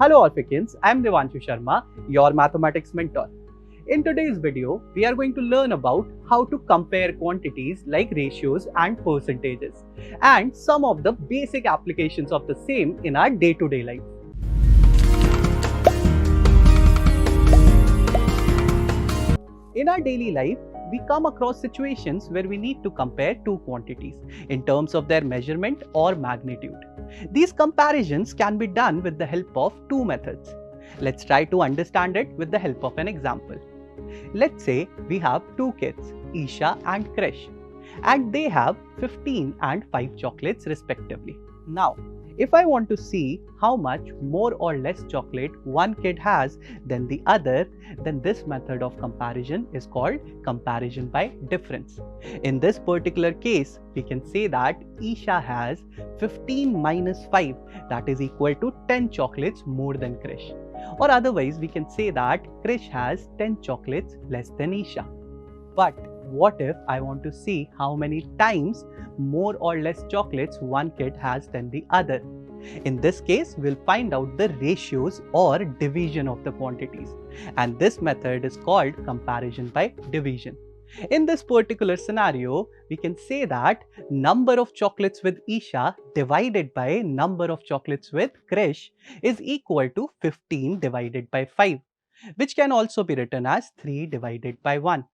Hello Orphicans, I am Devanshu Sharma, your mathematics mentor. In today's video, we are going to learn about how to compare quantities like ratios and percentages and some of the basic applications of the same in our day-to-day life. In our daily life, we come across situations where we need to compare two quantities in terms of their measurement or magnitude. These comparisons can be done with the help of two methods. Let's try to understand it with the help of an example. Let's say we have two kids, Isha and Krish, and they have 15 and 5 chocolates respectively. Now, if I want to see how much more or less chocolate one kid has than the other, then this method of comparison is called comparison by difference. In this particular case, we can say that Isha has 15 minus 5, that is equal to 10 chocolates more than Krish. Or otherwise, we can say that Krish has 10 chocolates less than Isha. But what if I want to see how many times more or less chocolates one kid has than the other? In this case, we'll find out the ratios or division of the quantities. And this method is called comparison by division. In this particular scenario, we can say that number of chocolates with Isha divided by number of chocolates with Krish is equal to 15 divided by 5, which can also be written as 3 divided by 1.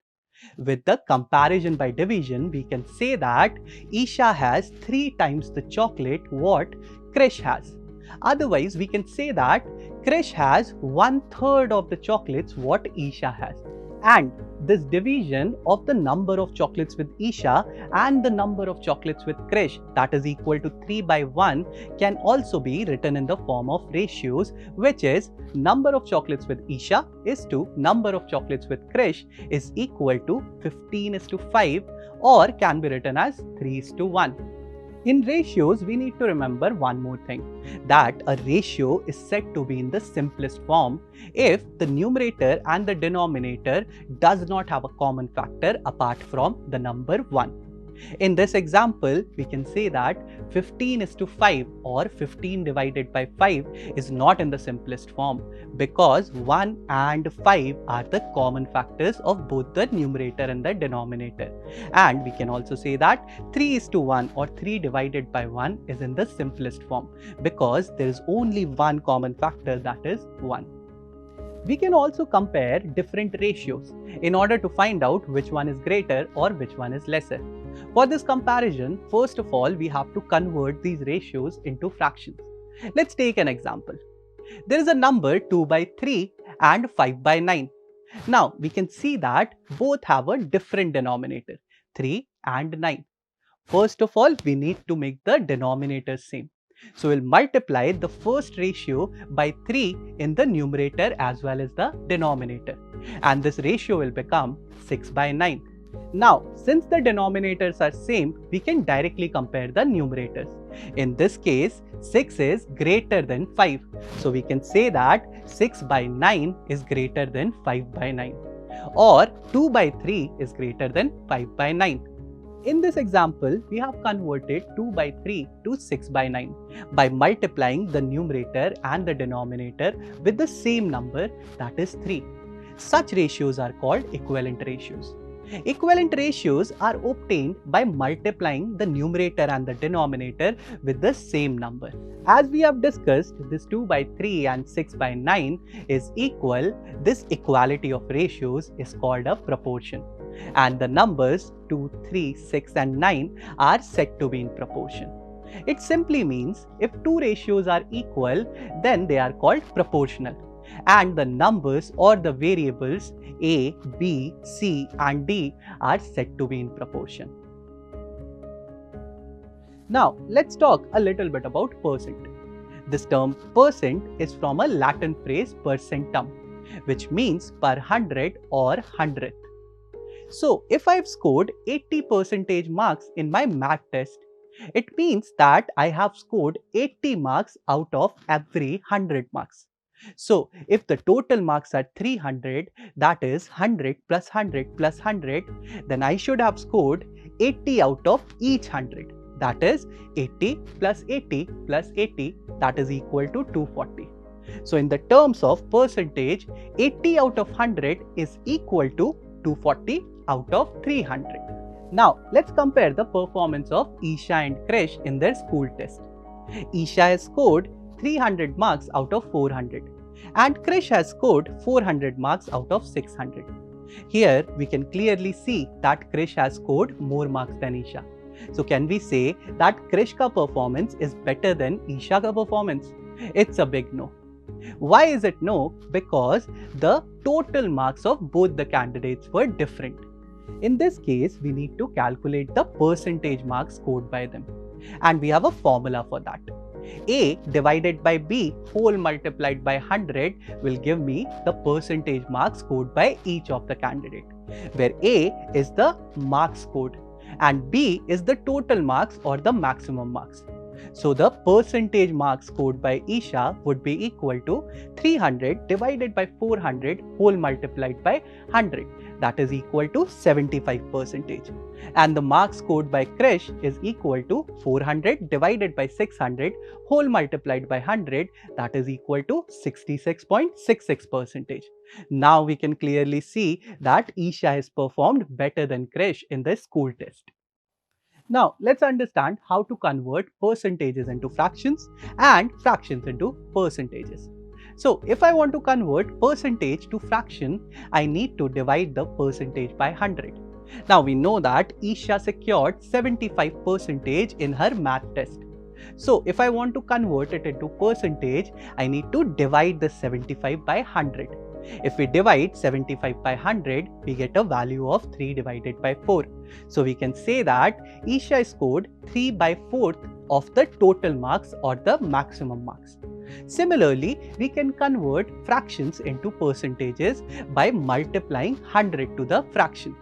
With the comparison by division, we can say that Isha has 3 times the chocolate what Krish has. Otherwise, we can say that Krish has 1/3 of the chocolates what Isha has. And this division of the number of chocolates with Isha and the number of chocolates with Krish, that is equal to 3 by 1, can also be written in the form of ratios, which is number of chocolates with Isha is to number of chocolates with Krish is equal to 15:5, or can be written as 3:1. In ratios, we need to remember one more thing, that a ratio is said to be in the simplest form if the numerator and the denominator does not have a common factor apart from the number 1. In this example, we can say that 15:5 or 15 divided by 5 is not in the simplest form because 1 and 5 are the common factors of both the numerator and the denominator. And we can also say that 3:1 or 3 divided by 1 is in the simplest form because there is only one common factor, that is 1. We can also compare different ratios in order to find out which one is greater or which one is lesser. For this comparison, first of all, we have to convert these ratios into fractions. Let's take an example. There is a number 2 by 3 and 5 by 9. Now, we can see that both have a different denominator, 3 and 9. First of all, we need to make the denominators same. So we'll multiply the first ratio by 3 in the numerator as well as the denominator. And this ratio will become 6 by 9. Now, since the denominators are same, we can directly compare the numerators. In this case, 6 is greater than 5. So we can say that 6 by 9 is greater than 5 by 9. Or 2 by 3 is greater than 5 by 9. In this example, we have converted 2 by 3 to 6 by 9 by multiplying the numerator and the denominator with the same number, that is 3. Such ratios are called equivalent ratios. Equivalent ratios are obtained by multiplying the numerator and the denominator with the same number. As we have discussed, this 2 by 3 and 6 by 9 is equal. This equality of ratios is called a proportion. And the numbers 2, 3, 6 and 9 are said to be in proportion. It simply means if two ratios are equal, then they are called proportional. And the numbers or the variables A, B, C and D are said to be in proportion. Now, let's talk a little bit about percent. This term percent is from a Latin phrase percentum, which means per 100 or 100th. So, if I've scored 80% marks in my math test, it means that I have scored 80 marks out of every 100 marks. So, if the total marks are 300, that is 100 plus 100 plus 100, then I should have scored 80 out of each 100. That is 80 plus 80 plus 80, that is equal to 240. So in the terms of percentage, 80 out of 100 is equal to 240 out of 300. Now let's compare the performance of Isha and Krish in their school test. Isha has scored 300 marks out of 400 and Krish has scored 400 marks out of 600. Here we can clearly see that Krish has scored more marks than Isha. So can we say that Krish ka performance is better than Isha ka performance? It's a big no. Why is it no? Because the total marks of both the candidates were different. In this case, we need to calculate the percentage marks scored by them. And we have a formula for that. A divided by B whole multiplied by 100 will give me the percentage marks scored by each of the candidate, where A is the marks scored and B is the total marks or the maximum marks. So the percentage marks scored by Isha would be equal to 300 divided by 400 whole multiplied by 100. That is equal to 75%. And the marks scored by Krish is equal to 400 divided by 600 whole multiplied by 100. That is equal to 66.66%. Now we can clearly see that Isha has performed better than Krish in the school test. Now let's understand how to convert percentages into fractions and fractions into percentages. So if I want to convert percentage to fraction, I need to divide the percentage by 100. Now we know that Isha secured 75% in her math test. So if I want to convert it into percentage, I need to divide the 75 by 100. If we divide 75 by 100, we get a value of 3 divided by 4. So we can say that Isha scored 3 by 4th of the total marks or the maximum marks. Similarly, we can convert fractions into percentages by multiplying 100 to the fraction.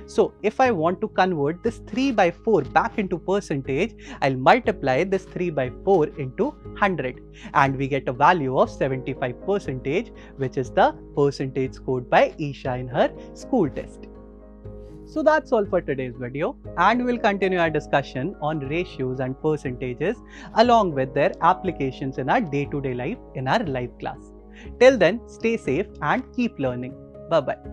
So if I want to convert this 3 by 4 back into percentage, I'll multiply this 3 by 4 into 100 and we get a value of 75%, which is the percentage scored by Isha in her school test. So that's all for today's video, and we'll continue our discussion on ratios and percentages along with their applications in our day-to-day life in our live class. Till then, stay safe and keep learning. Bye-bye.